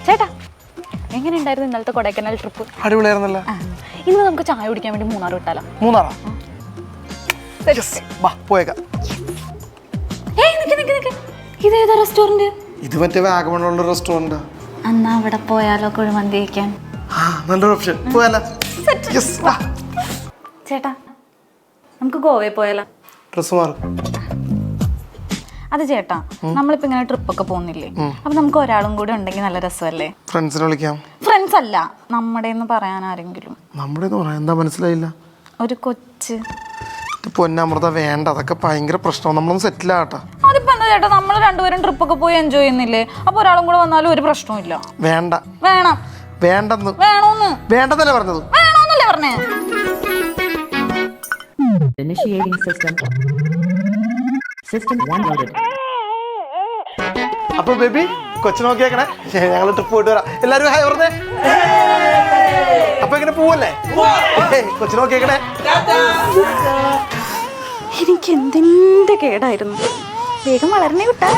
ചേട്ടാ എങ്ങനെയുണ്ടായിരുന്നു ഇന്നലത്തെ കൊടൈക്കനാൽ ട്രിപ്പ്? അടിപൊളിയായിരുന്നല്ലോ. ഇന്ന് നമുക്ക് ചായ കുടിക്കാൻ വേണ്ടി മൂന്നാർ വിട്ടാലോ? മൂന്നാറാ? പോയേക്കാം. ഇതേതാ റെസ്റ്റോറന്റ്? ഇത് മറ്റേ വാഗമണ്ണുള്ള റെസ്റ്റോറന്റ്. എന്നാ അവിടെ പോയാലോ കുഴിമന്തി കഴിക്കാൻ? നല്ലൊരു ഓപ്ഷൻ. പോയാലോ? ചേട്ടാ നമുക്ക് ഗോവയിൽ പോയാലോ? ഡ്രസ് മാറും. അത് ചേട്ടാ നമ്മളിപ്പോ ഇങ്ങനെ ട്രിപ്പൊക്കെ പോകുന്നില്ലേ, അപ്പൊ നമുക്ക് ഒരാളും കൂടി ഉണ്ടെങ്കിൽ നല്ല രസമല്ലേ? ഫ്രണ്ട്സിനെ വിളിക്കാം. ഫ്രണ്ട്സ് അല്ല, നമ്മുടെ പറയാൻ ആരെങ്കിലും. നമ്മുടെ എന്താ മനസ്സിലായില്ല? ഒരു കൊച്ച്. പൊന്നമൃത വേണ്ട, അതൊക്കെ ഭയങ്കര പ്രശ്നമാണ്. നമ്മളൊന്ന് സെറ്റിൽ ആകട്ടെ. അതിപ്പോ എന്താ ചേട്ടാ, നമ്മൾ രണ്ടുപേരും ട്രിപ്പൊക്കെ പോയി എൻജോയ് ചെയ്യുന്നില്ലേ? അപ്പൊ ഒരാളും കൂടെ വന്നാലും ഒരു പ്രശ്നവും ഇല്ല. വേണ്ട. വേണം. വേണ്ടെന്ന്. വേണോന്ന്. വേണ്ടെന്നല്ലേ പറഞ്ഞത്? വേണോന്നല്ലേ പറഞ്ഞേ? Initiating system. System downloaded. അപ്പൊ ബേബി കൊച്ചു നോക്കിയേക്കണേ, ഞങ്ങൾ ട്രിപ്പ് പോയിട്ട് വരാം. എല്ലാരും ഹായ് പറഞ്ഞേ. അപ്പൊ എങ്ങനെ പോവല്ലേ? കൊച്ചു നോക്കിയേക്കണേ. എനിക്ക് എന്തിന്റെ കേടായിരുന്നു. വേഗം വളരണേ വിട്ടാ.